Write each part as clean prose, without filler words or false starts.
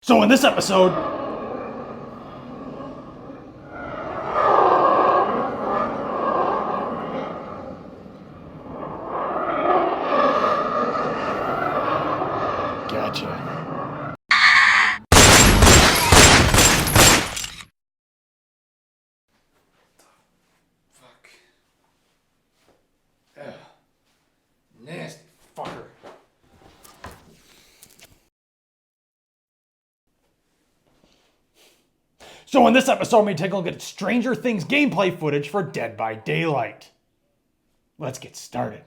So in this episode, gotcha. Fuck. Ugh. Nasty fucker. So in this episode, we take a look at Stranger Things gameplay footage for Dead by Daylight. Let's get started.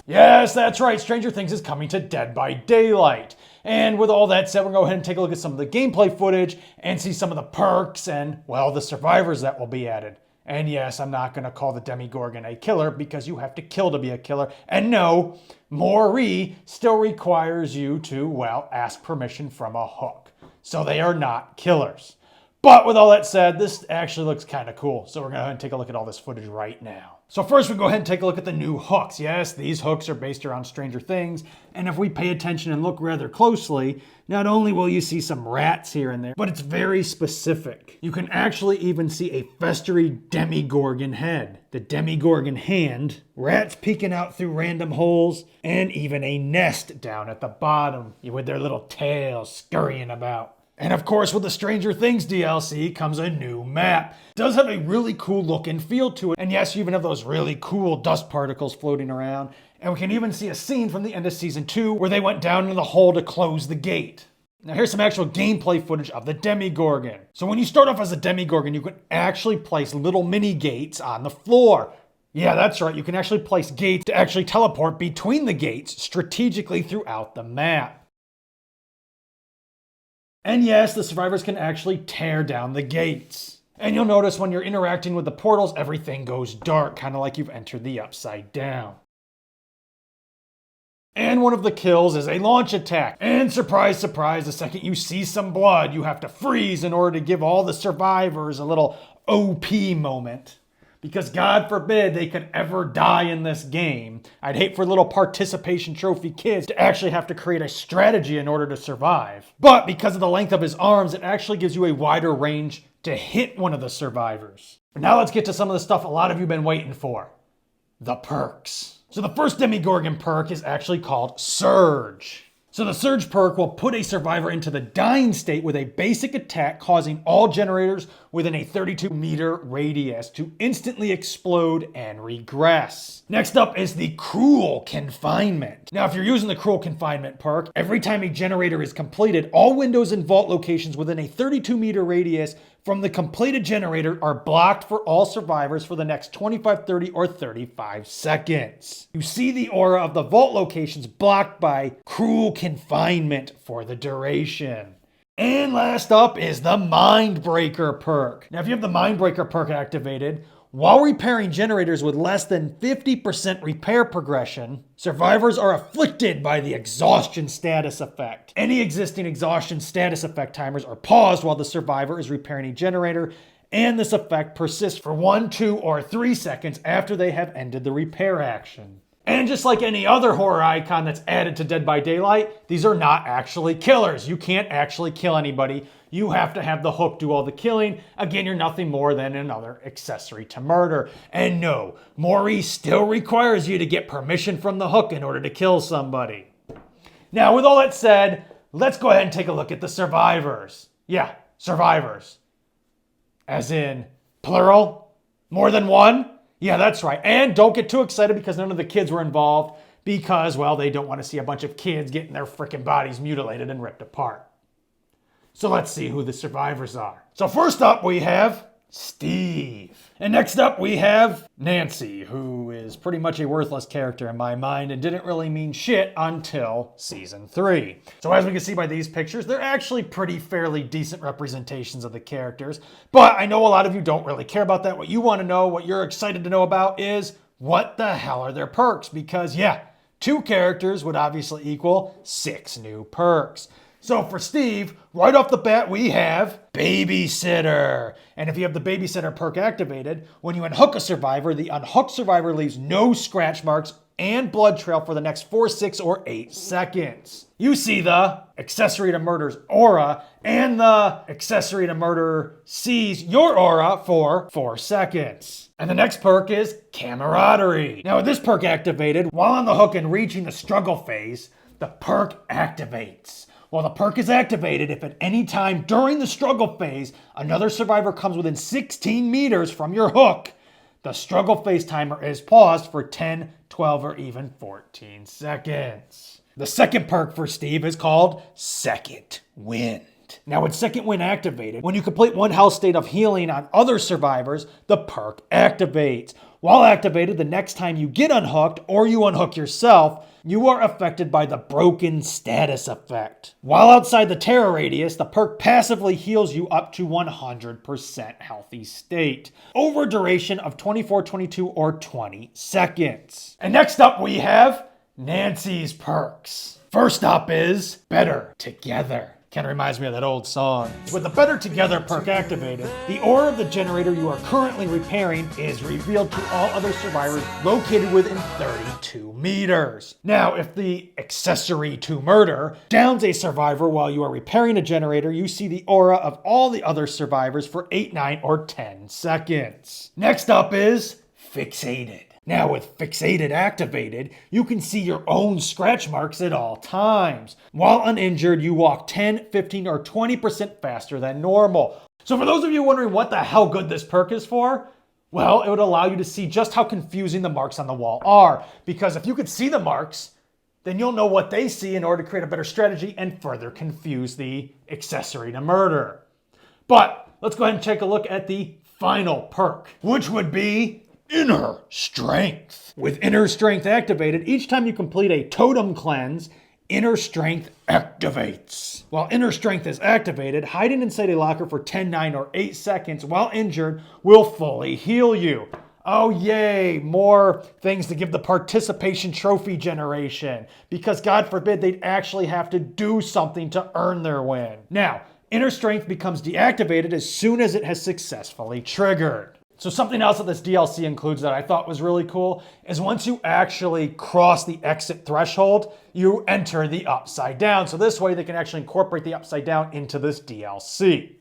Yes, that's right, Stranger Things is coming to Dead by Daylight. And with all that said, we're going to go ahead and take a look at some of the gameplay footage and see some of the perks and, well, the survivors that will be added. And yes, I'm not going to call the Demogorgon a killer because you have to kill to be a killer. And no, Maury still requires you to, well, ask permission from a hook. So they are not killers. But with all that said, this actually looks kind of cool. So we're going to go ahead and take a look at all this footage right now. So first we go ahead and take a look at the new hooks. Yes, these hooks are based around Stranger Things. And if we pay attention and look rather closely, not only will you see some rats here and there, but it's very specific. You can actually even see a festery Demogorgon head, the Demogorgon hand, rats peeking out through random holes, and even a nest down at the bottom with their little tails scurrying about. And of course, with the Stranger Things DLC comes a new map. It does have a really cool look and feel to it. And yes, you even have those really cool dust particles floating around. And we can even see a scene from the end of season 2 where they went down into the hole to close the gate. Now here's some actual gameplay footage of the Demogorgon. So when you start off as a Demogorgon, you can actually place little mini gates on the floor. Yeah, that's right. You can actually place gates to actually teleport between the gates strategically throughout the map. And yes, the survivors can actually tear down the gates. And you'll notice when you're interacting with the portals, everything goes dark, kind of like you've entered the Upside Down. And one of the kills is a launch attack. And surprise, surprise, the second you see some blood, you have to freeze in order to give all the survivors a little OP moment. Because God forbid they could ever die in this game. I'd hate for little participation trophy kids to actually have to create a strategy in order to survive. But because of the length of his arms, it actually gives you a wider range to hit one of the survivors. But now let's get to some of the stuff a lot of you have been waiting for. The perks. So the first Demogorgon perk is actually called Surge. So the Surge perk will put a survivor into the dying state with a basic attack causing all generators within a 32-meter radius to instantly explode and regress. Next up is the Cruel Confinement. Now if you're using the Cruel Confinement perk, every time a generator is completed, all windows and vault locations within a 32-meter radius from the completed generator are blocked for all survivors for the next 25, 30, or 35 seconds. You see the aura of the vault locations blocked by Cruel Confinement for the duration. And last up is the Mindbreaker perk. Now if you have the Mindbreaker perk activated, while repairing generators with less than 50% repair progression, survivors are afflicted by the exhaustion status effect. Any existing exhaustion status effect timers are paused while the survivor is repairing a generator, and this effect persists for 1, 2, or 3 seconds after they have ended the repair action. And just like any other horror icon that's added to Dead by Daylight, these are not actually killers. You can't actually kill anybody. You have to have the hook do all the killing. Again, you're nothing more than another accessory to murder. And no, Maury still requires you to get permission from the hook in order to kill somebody. Now, with all that said, let's go ahead and take a look at the survivors. Yeah, survivors. As in, plural? More than one? Yeah, that's right. And don't get too excited because none of the kids were involved because, well, they don't want to see a bunch of kids getting their freaking bodies mutilated and ripped apart. So let's see who the survivors are. So first up we have Steve. And next up we have Nancy, who is pretty much a worthless character in my mind and didn't really mean shit until season 3. So as we can see by these pictures, they're actually pretty fairly decent representations of the characters. But I know a lot of you don't really care about that. What you want to know, what you're excited to know about is what the hell are their perks? Because yeah, 2 characters would obviously equal 6 new perks. So for Steve, right off the bat, we have Babysitter. And if you have the Babysitter perk activated, when you unhook a survivor, the unhooked survivor leaves no scratch marks and blood trail for the next 4, 6, or 8 seconds. You see the accessory to murder's aura, and the accessory to murder sees your aura for 4 seconds. And the next perk is Camaraderie. Now with this perk activated, while on the hook and reaching the struggle phase, the perk activates. While the perk is activated, if at any time during the struggle phase, another survivor comes within 16 meters from your hook, the struggle phase timer is paused for 10, 12, or even 14 seconds. The second perk for Steve is called Second Wind. Now with Second Wind activated, when you complete one health state of healing on other survivors, the perk activates. While activated, the next time you get unhooked or you unhook yourself, you are affected by the broken status effect. While outside the terror radius, the perk passively heals you up to 100% healthy state over a duration of 24, 22, or 20 seconds. And next up we have Nancy's perks. First up is Better Together. Kind of reminds me of that old song. With the Better Together perk activated, the aura of the generator you are currently repairing is revealed to all other survivors located within 32 meters. Now, if the accessory to murder downs a survivor while you are repairing a generator, you see the aura of all the other survivors for 8, 9, or 10 seconds. Next up is Fixated. Now with Fixated activated, you can see your own scratch marks at all times. While uninjured, you walk 10, 15, or 20% faster than normal. So for those of you wondering what the hell good this perk is for, well, it would allow you to see just how confusing the marks on the wall are. Because if you could see the marks, then you'll know what they see in order to create a better strategy and further confuse the accessory to murder. But let's go ahead and take a look at the final perk, which would be Inner Strength. With Inner Strength activated, each time you complete a totem cleanse, Inner Strength activates. While Inner Strength is activated, hiding inside a locker for 10, 9, or 8 seconds while injured will fully heal you. Oh yay, more things to give the participation trophy generation, because God forbid they'd actually have to do something to earn their win. Now, Inner Strength becomes deactivated as soon as it has successfully triggered. So something else that this DLC includes that I thought was really cool is once you actually cross the exit threshold, you enter the Upside Down. So this way they can actually incorporate the Upside Down into this DLC.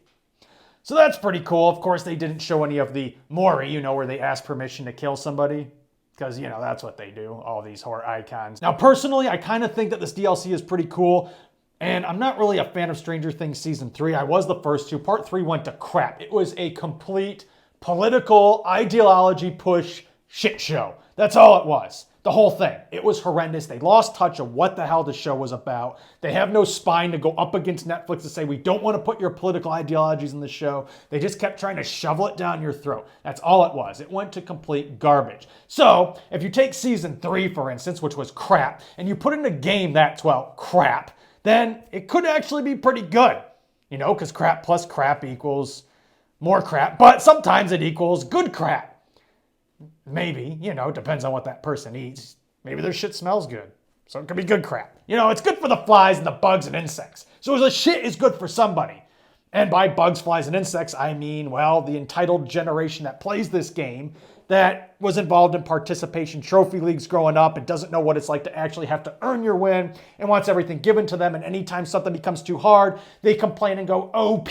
So that's pretty cool. Of course, they didn't show any of the Mori, where they ask permission to kill somebody. Because, that's what they do, all these horror icons. Now, personally, I kind of think that this DLC is pretty cool. And I'm not really a fan of Stranger Things Season 3. I was the first two. Part 3 went to crap. It was a complete political ideology push shit show. That's all it was. The whole thing. It was horrendous. They lost touch of what the hell the show was about. They have no spine to go up against Netflix to say, we don't want to put your political ideologies in the show. They just kept trying to shovel it down your throat. That's all it was. It went to complete garbage. So if you take Season 3, for instance, which was crap, and you put in a game that's, well, crap, then it could actually be pretty good. Because crap plus crap equals more crap, but sometimes it equals good crap. Maybe, depends on what that person eats. Maybe their shit smells good, so it could be good crap. It's good for the flies and the bugs and insects. So the shit is good for somebody. And by bugs, flies, and insects, I mean, well, the entitled generation that plays this game that was involved in participation trophy leagues growing up and doesn't know what it's like to actually have to earn your win and wants everything given to them. And anytime something becomes too hard, they complain and go, OP,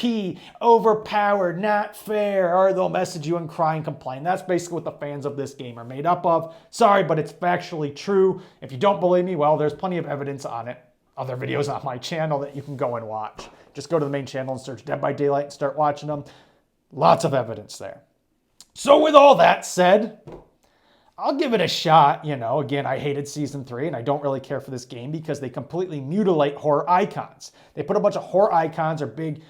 overpowered, not fair, or they'll message you and cry and complain. That's basically what the fans of this game are made up of. Sorry, but it's factually true. If you don't believe me, well, there's plenty of evidence on it. Other videos on my channel that you can go and watch. Just go to the main channel and search Dead by Daylight and start watching them. Lots of evidence there. So with all that said, I'll give it a shot. Again, I hated Season 3 and I don't really care for this game because they completely mutilate horror icons. They put a bunch of horror icons or big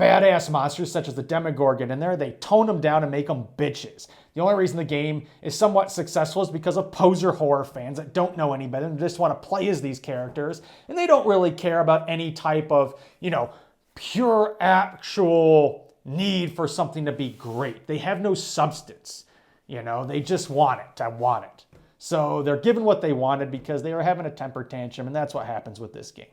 badass monsters such as the Demogorgon in there. They tone them down and make them bitches. The only reason the game is somewhat successful is because of poser horror fans that don't know any better and just want to play as these characters. And they don't really care about any type of, pure actual need for something to be great. They have no substance. They just want it. I want it. So they're given what they wanted because they were having a temper tantrum, and that's what happens with this game.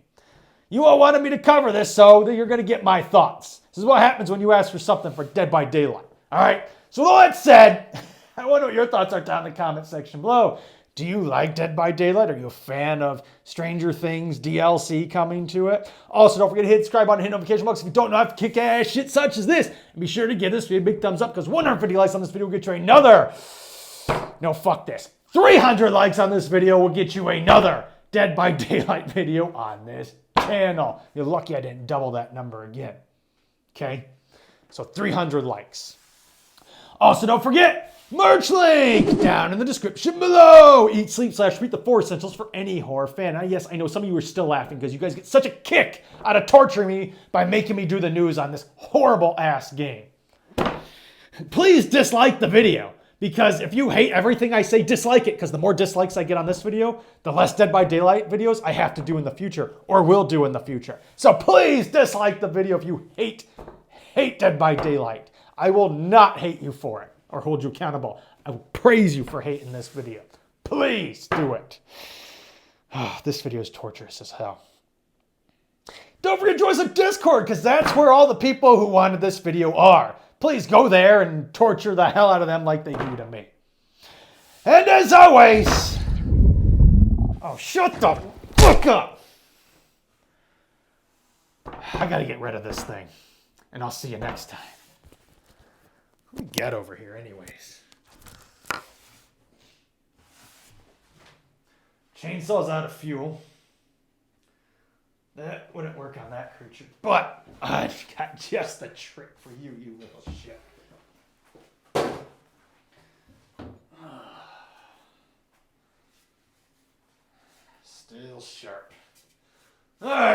You all wanted me to cover this, so that you're going to get my thoughts. This is what happens when you ask for something for Dead by Daylight. All right? So with all that said, I wonder what your thoughts are down in the comment section below. Do you like Dead by Daylight? Are you a fan of Stranger Things DLC coming to it? Also, don't forget to hit the subscribe button and hit notification box if you don't know how to kick ass shit such as this. And be sure to give this video a big thumbs up because 150 likes on this video will get you another. No, fuck this. 300 likes on this video will get you another Dead by Daylight video on this channel. You're lucky I didn't double that number again. Okay? So 300 likes. Also, don't forget, merch link down in the description below. Eat, sleep, /read the 4 essentials for any horror fan. And yes, I know some of you are still laughing because you guys get such a kick out of torturing me by making me do the news on this horrible ass game. Please dislike the video because if you hate everything I say, dislike it because the more dislikes I get on this video, the less Dead by Daylight videos I have to do in the future or will do in the future. So please dislike the video if you hate Dead by Daylight. I will not hate you for it or hold you accountable. I will praise you for hating this video. Please do it. Oh, this video is torturous as hell. Don't forget to join us on Discord because that's where all the people who wanted this video are. Please go there and torture the hell out of them like they do to me. And as always, oh, shut the fuck up. I gotta get rid of this thing. And I'll see you next time. What do we get over here anyways? Chainsaw's out of fuel. That wouldn't work on that creature. But I've got just the trick for you, you little shit. Still sharp. All right.